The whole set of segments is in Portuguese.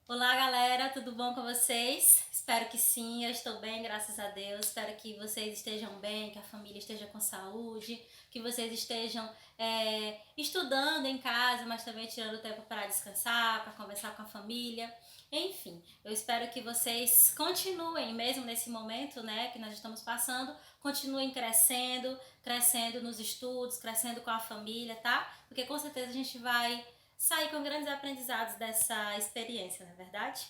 Olá, galera, tudo bom com vocês? Espero que sim, eu estou bem, graças a Deus. Espero que vocês estejam bem, que a família esteja com saúde, que vocês estejam estudando em casa, mas também tirando tempo para descansar, para conversar com a família. Enfim, eu espero que vocês continuem, mesmo nesse momento, né, que nós estamos passando, continuem crescendo nos estudos, crescendo com a família, tá? Porque com certeza a gente vai sair com grandes aprendizados dessa experiência, não é verdade?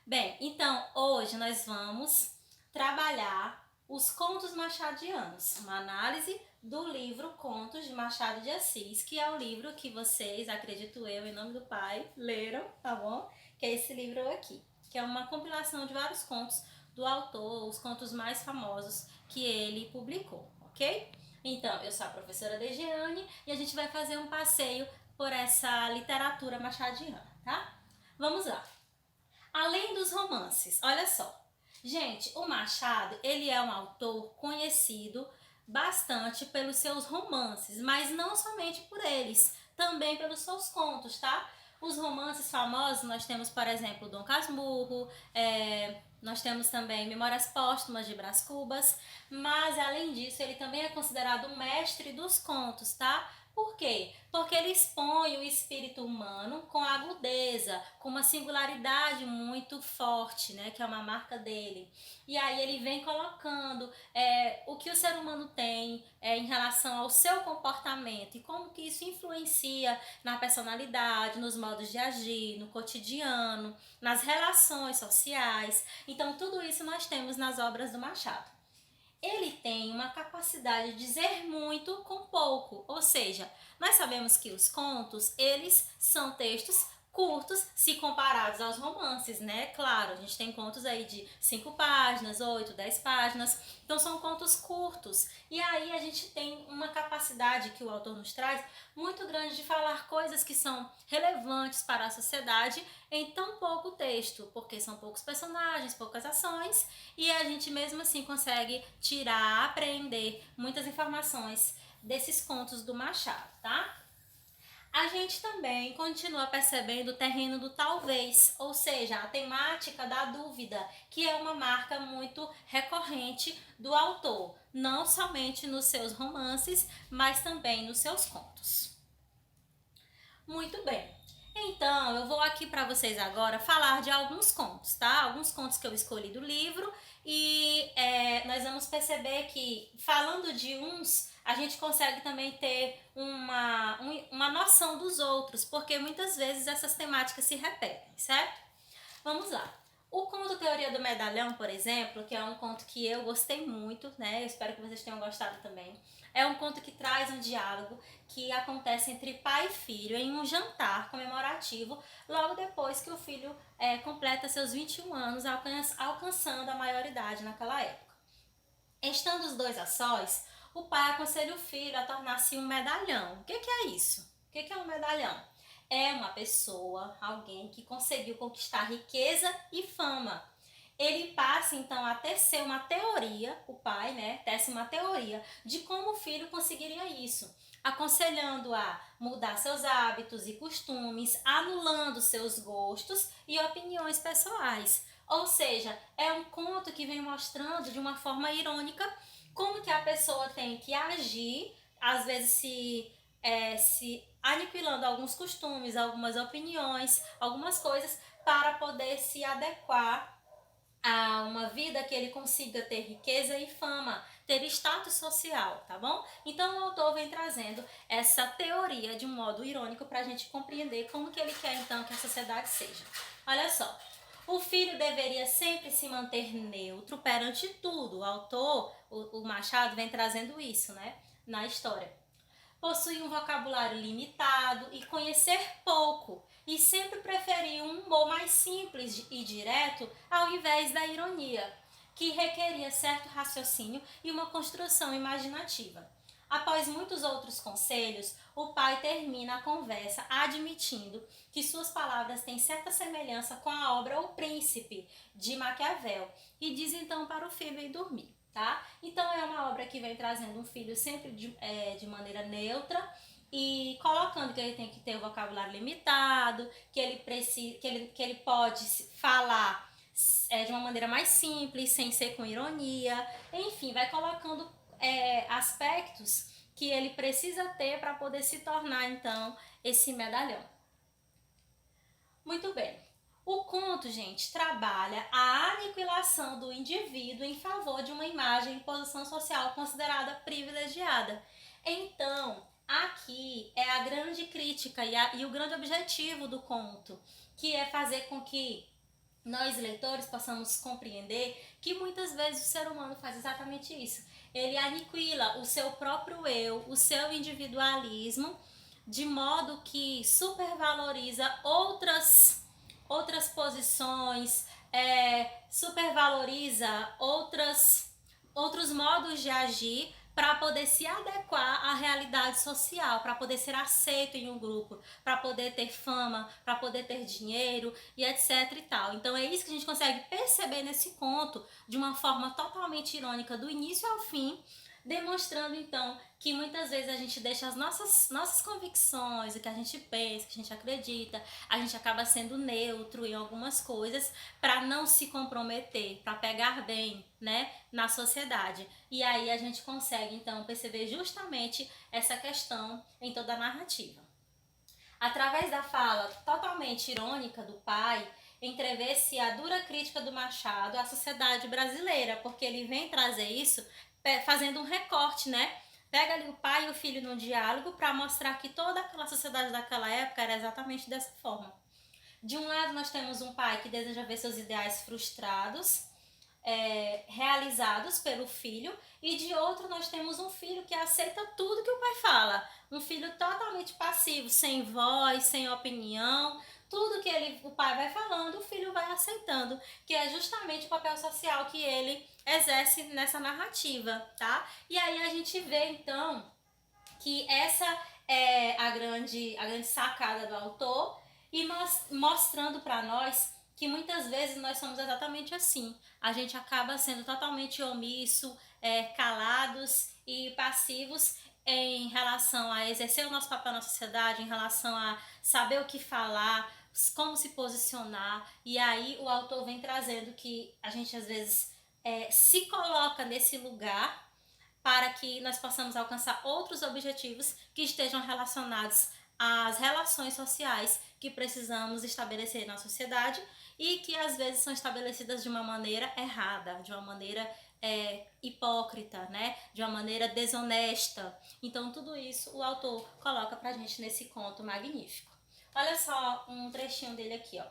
Bem, então hoje nós vamos trabalhar os contos machadianos, uma análise do livro Contos de Machado de Assis, que é o livro que vocês, acredito eu, em nome do Pai, leram, tá bom? Que é esse livro aqui, que é uma compilação de vários contos do autor, os contos mais famosos que ele publicou, ok? Então, eu sou a professora Dejeane e a gente vai fazer um passeio por essa literatura machadiana, tá? Vamos lá. Além dos romances, olha só. Gente, o Machado, ele é um autor conhecido bastante pelos seus romances, mas não somente por eles, também pelos seus contos, tá? Os romances famosos, nós temos, por exemplo, Dom Casmurro, nós temos também Memórias Póstumas de Brás Cubas, mas além disso, ele também é considerado o mestre dos contos, tá? Por quê? Porque ele expõe o espírito humano com agudeza, com uma singularidade muito forte, né? Que é uma marca dele. E aí ele vem colocando o que o ser humano tem em relação ao seu comportamento e como que isso influencia na personalidade, nos modos de agir, no cotidiano, nas relações sociais. Então tudo isso nós temos nas obras do Machado. Ele tem uma capacidade de dizer muito com pouco, ou seja, nós sabemos que os contos, eles são textos curtos se comparados aos romances, né? Claro, a gente tem contos aí de 5 páginas, 8, 10 páginas, então são contos curtos. E aí a gente tem uma capacidade que o autor nos traz muito grande de falar coisas que são relevantes para a sociedade em tão pouco texto, porque são poucos personagens, poucas ações, e a gente mesmo assim consegue tirar, aprender muitas informações desses contos do Machado, tá? A gente também continua percebendo o terreno do talvez, ou seja, a temática da dúvida, que é uma marca muito recorrente do autor, não somente nos seus romances, mas também nos seus contos. Muito bem. Então, eu vou aqui para vocês agora falar de alguns contos, tá? Alguns contos que eu escolhi do livro e nós vamos perceber que, falando de uns, a gente consegue também ter uma noção dos outros, porque muitas vezes essas temáticas se repetem, certo? Vamos lá. O conto Teoria do Medalhão, por exemplo, que é um conto que eu gostei muito, né? Eu espero que vocês tenham gostado também. É um conto que traz um diálogo que acontece entre pai e filho em um jantar comemorativo, logo depois que o filho completa seus 21 anos, alcançando a maioridade naquela época. Estando os dois a sós, o pai aconselha o filho a tornar-se um medalhão. O que é isso? O que é um medalhão? É uma pessoa, alguém que conseguiu conquistar riqueza e fama. Ele passa então a tecer uma teoria, o pai, né, tece uma teoria de como o filho conseguiria isso, aconselhando a mudar seus hábitos e costumes, anulando seus gostos e opiniões pessoais. Ou seja, é um conto que vem mostrando de uma forma irônica como que a pessoa tem que agir, às vezes se aniquilando alguns costumes, algumas opiniões, algumas coisas, para poder se adequar a uma vida que ele consiga ter riqueza e fama, ter status social, tá bom? Então o autor vem trazendo essa teoria de um modo irônico para a gente compreender como que ele quer então que a sociedade seja. Olha só, o filho deveria sempre se manter neutro perante tudo. O autor, o Machado, vem trazendo isso, né, na história. Possui um vocabulário limitado e conhecer pouco, e sempre preferir um humor mais simples e direto ao invés da ironia, que requeria certo raciocínio e uma construção imaginativa. Após muitos outros conselhos, o pai termina a conversa admitindo que suas palavras têm certa semelhança com a obra O Príncipe, de Maquiavel, e diz então para o filho ir dormir. Tá? Então é uma obra que vem trazendo um filho sempre de maneira neutra, e colocando que ele tem que ter o vocabulário limitado, que ele precisa, que ele pode falar de uma maneira mais simples, sem ser com ironia, enfim, vai colocando aspectos que ele precisa ter para poder se tornar então esse medalhão. Muito bem. O conto, gente, trabalha a aniquilação do indivíduo em favor de uma imagem e posição social considerada privilegiada. Então, aqui é a grande crítica e o grande objetivo do conto, que é fazer com que nós, leitores, possamos compreender que muitas vezes o ser humano faz exatamente isso. Ele aniquila o seu próprio eu, o seu individualismo, de modo que supervaloriza outras posições, supervaloriza outros modos de agir para poder se adequar à realidade social, para poder ser aceito em um grupo, para poder ter fama, para poder ter dinheiro e etc e tal. Então é isso que a gente consegue perceber nesse conto de uma forma totalmente irônica do início ao fim, demonstrando então que muitas vezes a gente deixa as nossas convicções, o que a gente pensa, o que a gente acredita, a gente acaba sendo neutro em algumas coisas para não se comprometer, para pegar bem, né, na sociedade. E aí a gente consegue então perceber justamente essa questão em toda a narrativa. Através da fala totalmente irônica do pai, entrevê-se a dura crítica do Machado à sociedade brasileira, porque ele vem trazer isso fazendo um recorte, né? Pega ali o pai e o filho no diálogo para mostrar que toda aquela sociedade daquela época era exatamente dessa forma. De um lado nós temos um pai que deseja ver seus ideais frustrados, realizados pelo filho, e de outro nós temos um filho que aceita tudo que o pai fala, um filho totalmente passivo, sem voz, sem opinião, tudo que o pai vai falando, o filho vai aceitando, que é justamente o papel social que ele exerce nessa narrativa, tá? E aí a gente vê então que essa é a grande sacada do autor, e mostrando para nós que muitas vezes nós somos exatamente assim. A gente acaba sendo totalmente omisso, calados e passivos em relação a exercer o nosso papel na sociedade, em relação a saber o que falar, como se posicionar. E aí o autor vem trazendo que a gente às vezes se coloca nesse lugar para que nós possamos alcançar outros objetivos que estejam relacionados às relações sociais que precisamos estabelecer na sociedade e que às vezes são estabelecidas de uma maneira errada, de uma maneira hipócrita, né? De uma maneira desonesta. Então tudo isso o autor coloca pra gente nesse conto magnífico. Olha só um trechinho dele aqui, ó.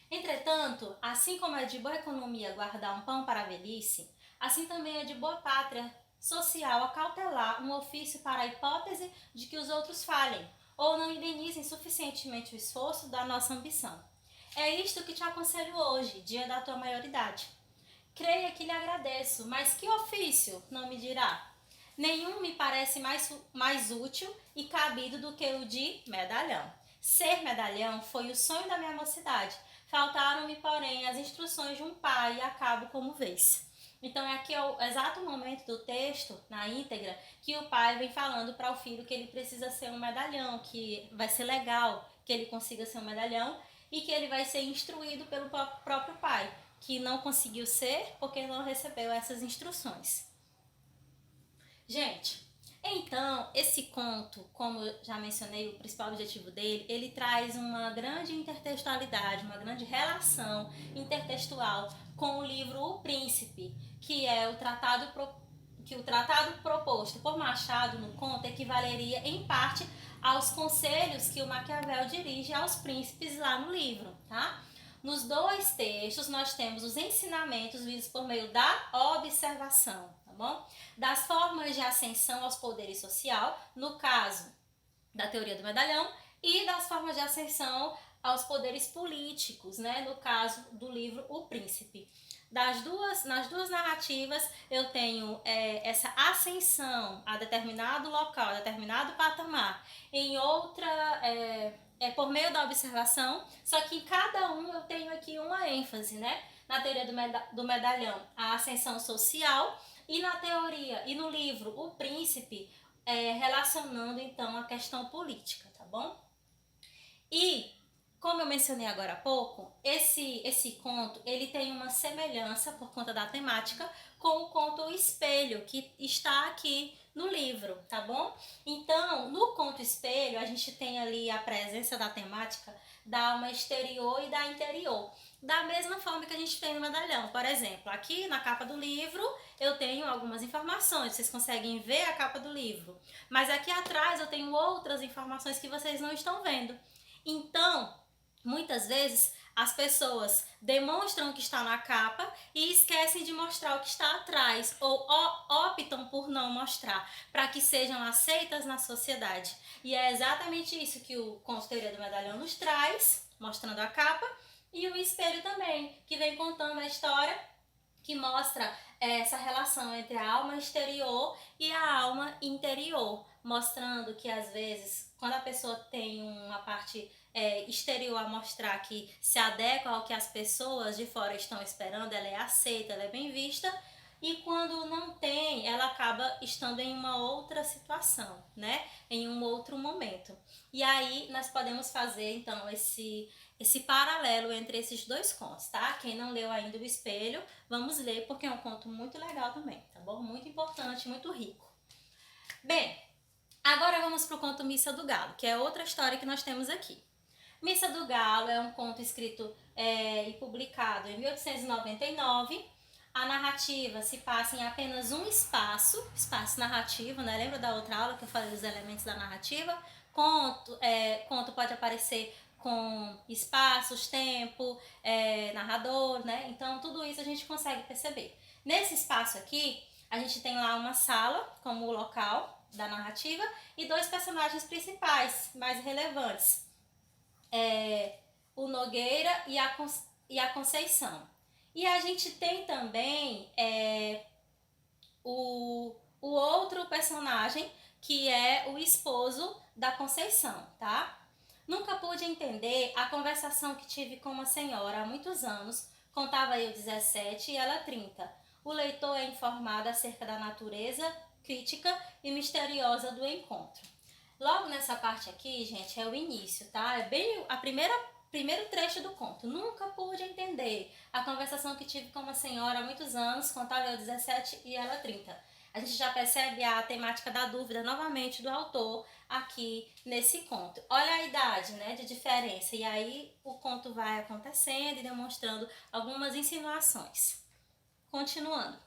Entretanto, assim como é de boa economia guardar um pão para a velhice, assim também é de boa pátria social acautelar um ofício para a hipótese de que os outros falhem, ou não indenizem suficientemente o esforço da nossa ambição. É isto que te aconselho hoje, dia da tua maioridade. Creia que lhe agradeço, mas que ofício, não me dirá? Nenhum me parece mais útil e cabido do que o de medalhão. Ser medalhão foi o sonho da minha mocidade. Faltaram-me, porém, as instruções de um pai e acabo como vês. Então, aqui é o exato momento do texto, na íntegra, que o pai vem falando para o filho que ele precisa ser um medalhão, que vai ser legal que ele consiga ser um medalhão e que ele vai ser instruído pelo próprio pai, que não conseguiu ser porque não recebeu essas instruções. Gente, então, esse conto, como eu já mencionei, o principal objetivo dele, ele traz uma grande intertextualidade, uma grande relação intertextual com o livro O Príncipe, que é o tratado proposto por Machado no conto equivaleria em parte aos conselhos que o Maquiavel dirige aos príncipes lá no livro, tá? Nos dois textos nós temos os ensinamentos vistos por meio da observação, tá bom? Das formas de ascensão aos poderes social, no caso da teoria do medalhão, e das formas de ascensão aos poderes políticos, né? No caso do livro O Príncipe. Nas duas narrativas eu tenho essa ascensão a determinado local, a determinado patamar, em outra por meio da observação, só que em cada um eu tenho aqui uma ênfase, né? Na teoria do medalhão, a ascensão social, e na teoria e no livro O Príncipe, relacionando então a questão política, tá bom? E como eu mencionei agora há pouco, esse conto ele tem uma semelhança por conta da temática com o conto O Espelho, que está aqui no livro, tá bom? Então, no conto Espelho, a gente tem ali a presença da temática da alma exterior e da interior. Da mesma forma que a gente tem no medalhão. Por exemplo, aqui na capa do livro eu tenho algumas informações, vocês conseguem ver a capa do livro. Mas aqui atrás eu tenho outras informações que vocês não estão vendo. Então, muitas vezes as pessoas demonstram o que está na capa e esquecem de mostrar o que está atrás ou optam por não mostrar para que sejam aceitas na sociedade. E é exatamente isso que o Conto Teoria do Medalhão nos traz, mostrando a capa, e o espelho também, que vem contando a história que mostra essa relação entre a alma exterior e a alma interior, mostrando que às vezes quando a pessoa tem uma parte exterior a mostrar que se adequa ao que as pessoas de fora estão esperando, ela é aceita, ela é bem vista, e quando não tem, ela acaba estando em uma outra situação, né? Em um outro momento. E aí nós podemos fazer então esse paralelo entre esses dois contos, tá? Quem não leu ainda O Espelho, vamos ler porque é um conto muito legal também, tá bom? Muito importante, muito rico. Bem, agora vamos para o conto Missa do Galo, que é outra história que nós temos aqui. Missa do Galo é um conto escrito e publicado em 1899. A narrativa se passa em apenas um espaço narrativo, né? Lembra da outra aula que eu falei dos elementos da narrativa? Conto pode aparecer com espaços, tempo, narrador, né? Então tudo isso a gente consegue perceber. Nesse espaço aqui, a gente tem lá uma sala como o local da narrativa e dois personagens principais mais relevantes. O Nogueira e a Conceição. E a gente tem também o outro personagem, que é o esposo da Conceição, tá? Nunca pude entender a conversação que tive com uma senhora há muitos anos, contava eu 17 e ela 30. O leitor é informado acerca da natureza crítica e misteriosa do encontro. Logo nessa parte aqui, gente, é o início, tá? É bem a primeiro trecho do conto. Nunca pude entender a conversação que tive com uma senhora há muitos anos, contava eu 17 e ela 30. A gente já percebe a temática da dúvida novamente do autor aqui nesse conto. Olha a idade, né, de diferença. E aí o conto vai acontecendo e demonstrando algumas insinuações. Continuando.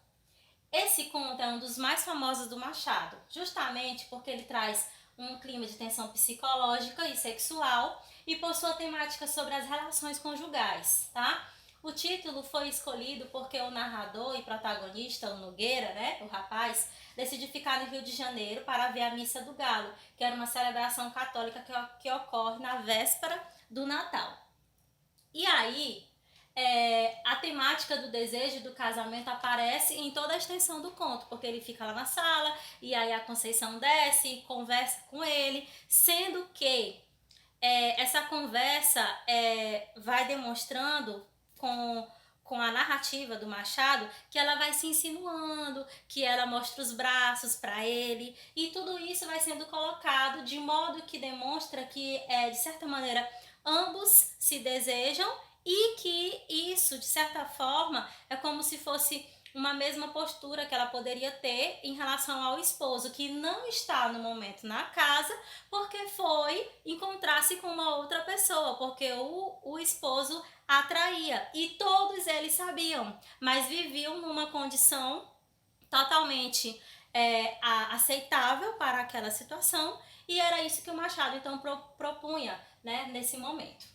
Esse conto é um dos mais famosos do Machado, justamente porque ele traz um clima de tensão psicológica e sexual e por sua temática sobre as relações conjugais, tá? O título foi escolhido porque o narrador e protagonista, o Nogueira, né, o rapaz, decidiu ficar no Rio de Janeiro para ver a Missa do Galo, que era uma celebração católica que ocorre na véspera do Natal. E aí, a temática do desejo do casamento aparece em toda a extensão do conto, porque ele fica lá na sala e aí a Conceição desce e conversa com ele, sendo que essa conversa vai demonstrando com a narrativa do Machado que ela vai se insinuando, que ela mostra os braços para ele e tudo isso vai sendo colocado de modo que demonstra que, de certa maneira, ambos se desejam e que isso, de certa forma, é como se fosse uma mesma postura que ela poderia ter em relação ao esposo, que não está no momento na casa, porque foi encontrar-se com uma outra pessoa, porque o esposo atraía. E todos eles sabiam, mas viviam numa condição totalmente aceitável para aquela situação, e era isso que o Machado então propunha, né, nesse momento.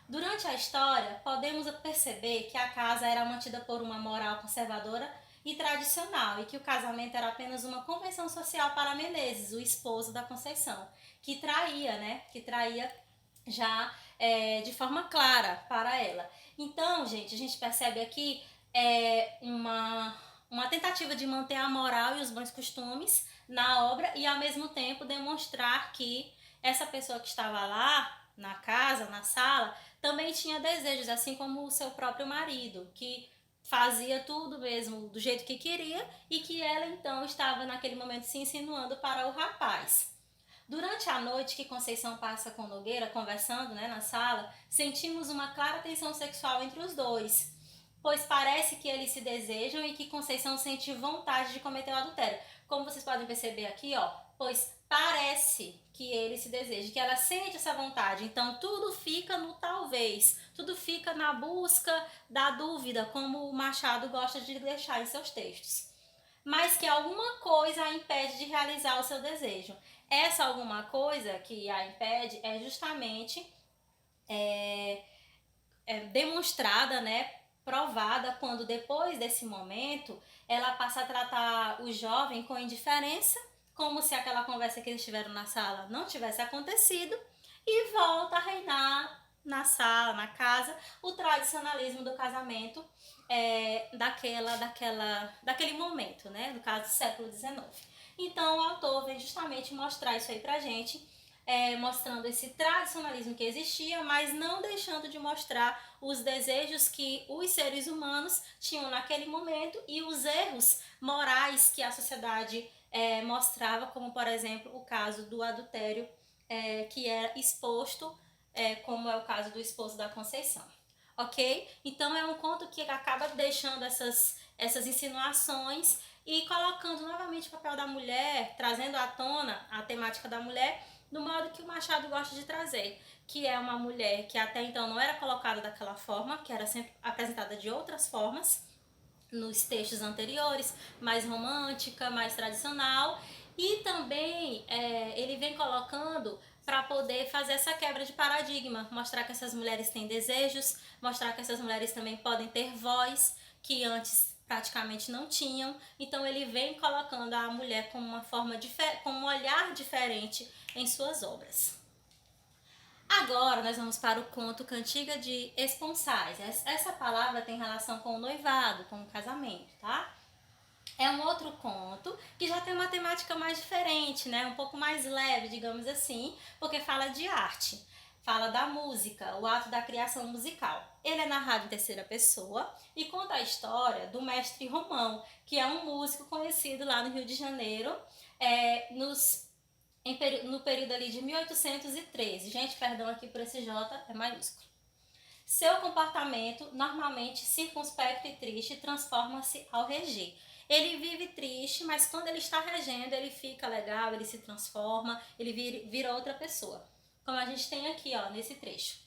Durante a história, podemos perceber que a casa era mantida por uma moral conservadora e tradicional, e que o casamento era apenas uma convenção social para Menezes, o esposo da Conceição, que traía, né? Que traía já de forma clara para ela. Então, gente, a gente percebe aqui uma tentativa de manter a moral e os bons costumes na obra e, ao mesmo tempo, demonstrar que essa pessoa que estava lá, na casa, na sala, também tinha desejos, assim como o seu próprio marido, que fazia tudo mesmo do jeito que queria e que ela então estava naquele momento se insinuando para o rapaz. Durante a noite que Conceição passa com Nogueira, conversando, né, na sala, sentimos uma clara tensão sexual entre os dois, pois parece que eles se desejam e que Conceição sente vontade de cometer o adultério. Como vocês podem perceber aqui, ó, pois parece que ele se deseja, que ela sente essa vontade. Então tudo fica no talvez, tudo fica na busca da dúvida, como o Machado gosta de deixar em seus textos. Mas que alguma coisa a impede de realizar o seu desejo. Essa alguma coisa que a impede é justamente demonstrada, né, provada quando depois desse momento ela passa a tratar o jovem com indiferença, como se aquela conversa que eles tiveram na sala não tivesse acontecido, e volta a reinar na sala, na casa, o tradicionalismo do casamento daquele momento, né? No caso do século XIX. Então o autor vem justamente mostrar isso aí pra gente, mostrando esse tradicionalismo que existia, mas não deixando de mostrar os desejos que os seres humanos tinham naquele momento e os erros morais que a sociedade mostrava, como por exemplo o caso do adultério que era exposto, como é o caso do esposo da Conceição. Ok? Então é um conto que acaba deixando essas insinuações e colocando novamente o papel da mulher, trazendo à tona a temática da mulher do modo que o Machado gosta de trazer, que é uma mulher que até então não era colocada daquela forma, que era sempre apresentada de outras formas nos textos anteriores, mais romântica, mais tradicional, e também ele vem colocando para poder fazer essa quebra de paradigma, mostrar que essas mulheres têm desejos, mostrar que essas mulheres também podem ter voz, que antes praticamente não tinham. Então ele vem colocando a mulher como uma forma com um olhar diferente em suas obras. Agora nós vamos para o conto Cantiga de Esponsais. Essa palavra tem relação com o noivado, com o casamento, tá? É um outro conto que já tem uma temática mais diferente, né? Um pouco mais leve, digamos assim, porque fala de arte, fala da música, o ato da criação musical. Ele é narrado em terceira pessoa e conta a história do mestre Romão, que é um músico conhecido lá no Rio de Janeiro, no período ali de 1813. Gente, perdão aqui por esse J, é maiúsculo. Seu comportamento, normalmente circunspecto e triste, transforma-se ao reger. Ele vive triste, mas quando ele está regendo, ele fica legal, ele se transforma, ele vira outra pessoa. Como a gente tem aqui, ó, nesse trecho.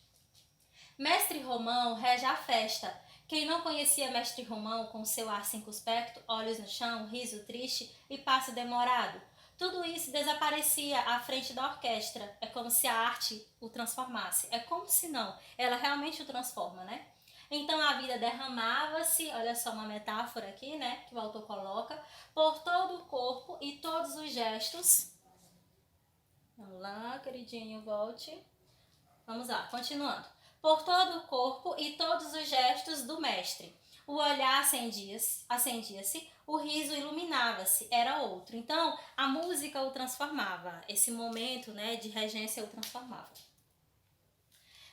Mestre Romão rege a festa. Quem não conhecia Mestre Romão com seu ar circunspecto, olhos no chão, riso triste e passo demorado? Tudo isso desaparecia à frente da orquestra. É como se a arte o transformasse. É como se não. Ela realmente o transforma, né? Então a vida derramava-se, olha só uma metáfora aqui, né? Que o autor coloca, por todo o corpo e todos os gestos. Vamos lá, queridinho, volte. Vamos lá, continuando. Por todo o corpo e todos os gestos do mestre. O olhar acendia-se, o riso iluminava-se, era outro. Então, a música o transformava. Esse momento, né, de regência o transformava.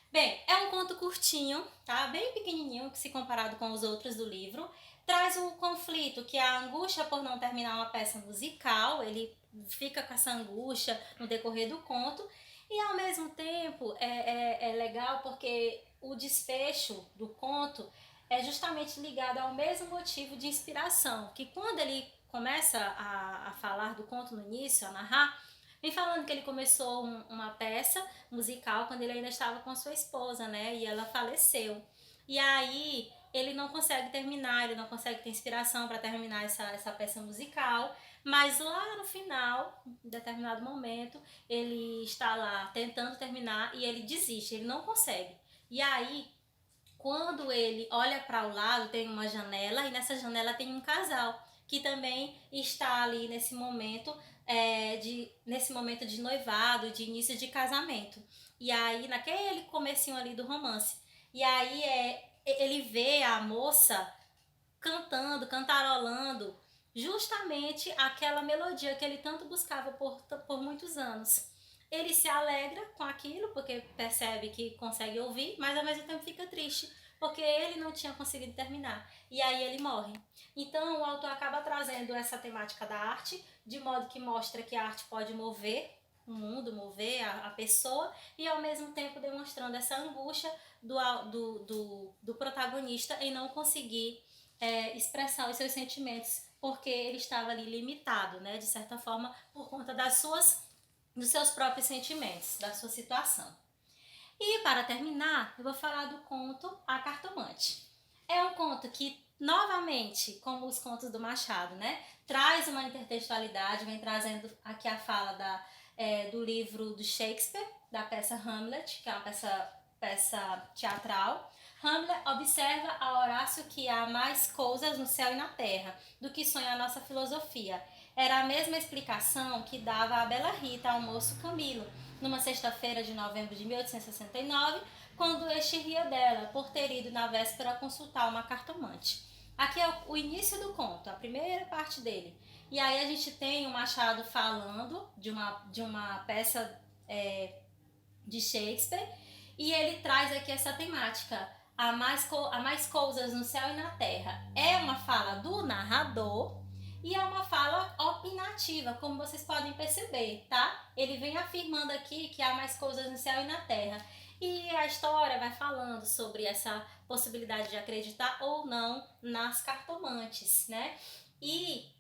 Bem, é um conto curtinho, tá? Bem pequenininho, se comparado com os outros do livro. Traz um conflito, que é a angústia por não terminar uma peça musical. Ele fica com essa angústia no decorrer do conto. E ao mesmo tempo é legal porque o desfecho do conto é justamente ligado ao mesmo motivo de inspiração, que quando ele começa a falar do conto no início, a narrar, vem falando que ele começou uma peça musical quando ele ainda estava com a sua esposa, né? E ela faleceu. E aí ele não consegue terminar, ele não consegue ter inspiração para terminar essa peça musical. Mas lá no final, em determinado momento, ele está lá tentando terminar e ele desiste, ele não consegue. E aí, quando ele olha para o lado, tem uma janela e nessa janela tem um casal que também está ali nesse momento de noivado, de início de casamento. E aí, naquele comecinho ali do romance. E aí ele vê a moça cantando, cantarolando justamente aquela melodia que ele tanto buscava por muitos anos. Ele se alegra com aquilo, porque percebe que consegue ouvir, mas ao mesmo tempo fica triste, porque ele não tinha conseguido terminar. E aí ele morre. Então o autor acaba trazendo essa temática da arte, de modo que mostra que a arte pode mover o mundo, mover a pessoa, e ao mesmo tempo demonstrando essa angústia do protagonista em não conseguir expressar os seus sentimentos, porque ele estava ali limitado, né, de certa forma, por conta dos seus próprios sentimentos, da sua situação. E para terminar, eu vou falar do conto A Cartomante. É um conto que, novamente, como os contos do Machado, né, traz uma intertextualidade, vem trazendo aqui a fala do livro do Shakespeare, da peça Hamlet, que é uma peça teatral. Hamlet observa a Horácio que há mais coisas no céu e na terra do que sonha a nossa filosofia. Era a mesma explicação que dava a bela Rita ao moço Camilo, numa sexta-feira de novembro de 1869, quando este ria dela por ter ido na véspera consultar uma cartomante. Aqui é o início do conto, a primeira parte dele. E aí a gente tem o Machado falando de uma peça de Shakespeare, e ele traz aqui essa temática, há mais coisas no céu e na terra. É uma fala do narrador e é uma fala opinativa, como vocês podem perceber, tá? Ele vem afirmando aqui que há mais coisas no céu e na terra. E a história vai falando sobre essa possibilidade de acreditar ou não nas cartomantes, né? E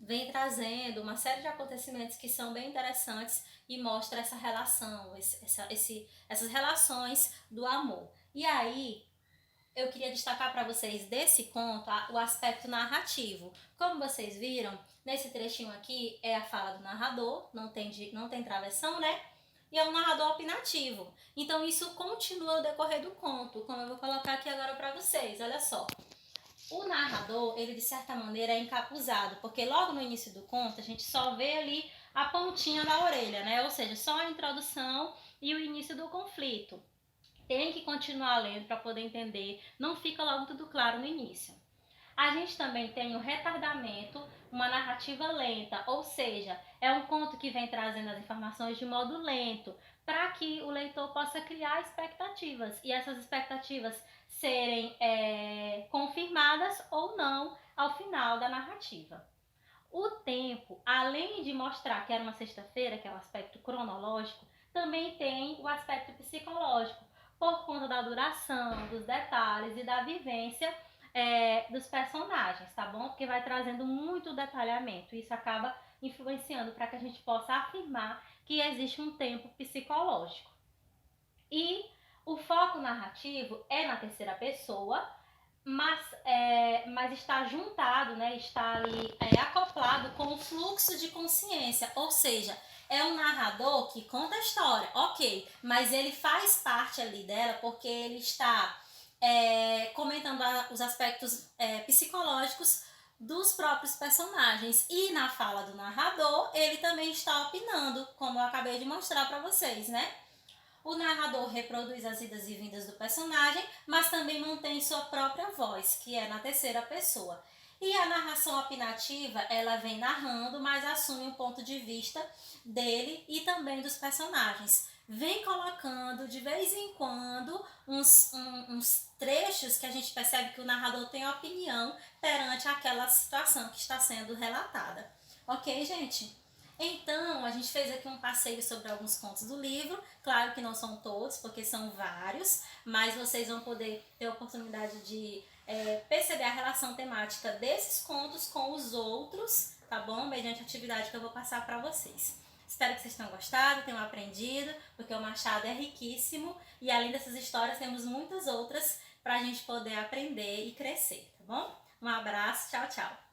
vem trazendo uma série de acontecimentos que são bem interessantes e mostra essa relação, essas relações do amor. E aí, eu queria destacar para vocês desse conto o aspecto narrativo. Como vocês viram, nesse trechinho aqui é a fala do narrador, não tem travessão, né? E é um narrador opinativo. Então isso continua ao decorrer do conto, como eu vou colocar aqui agora para vocês. Olha só. O narrador, ele de certa maneira é encapuzado, porque logo no início do conto a gente só vê ali a pontinha da orelha, né? Ou seja, só a introdução e o início do conflito. Tem que continuar lendo para poder entender, não fica logo tudo claro no início. A gente também tem o retardamento, uma narrativa lenta, ou seja, é um conto que vem trazendo as informações de modo lento, para que o leitor possa criar expectativas, e essas expectativas serem confirmadas ou não ao final da narrativa. O tempo, além de mostrar que era uma sexta-feira, que é o aspecto cronológico, também tem o aspecto psicológico, por conta da duração, dos detalhes e da vivência dos personagens, tá bom? Porque vai trazendo muito detalhamento. Isso acaba influenciando para que a gente possa afirmar que existe um tempo psicológico. E o foco narrativo é na terceira pessoa, mas está juntado, né, está ali acoplado com o fluxo de consciência, ou seja, é um narrador que conta a história, ok, mas ele faz parte ali dela porque ele está comentando os aspectos psicológicos dos próprios personagens, e na fala do narrador ele também está opinando, como eu acabei de mostrar para vocês, né? O narrador reproduz as idas e vindas do personagem, mas também mantém sua própria voz, que é na terceira pessoa. E a narração opinativa, ela vem narrando, mas assume um ponto de vista dele e também dos personagens. Vem colocando, de vez em quando, uns trechos que a gente percebe que o narrador tem opinião perante aquela situação que está sendo relatada. Ok, gente? Então, a gente fez aqui um passeio sobre alguns contos do livro. Claro que não são todos, porque são vários, mas vocês vão poder ter a oportunidade de perceber a relação temática desses contos com os outros, tá bom? Mediante a atividade que eu vou passar para vocês. Espero que vocês tenham gostado, tenham aprendido, porque o Machado é riquíssimo e além dessas histórias temos muitas outras para a gente poder aprender e crescer, tá bom? Um abraço, tchau, tchau!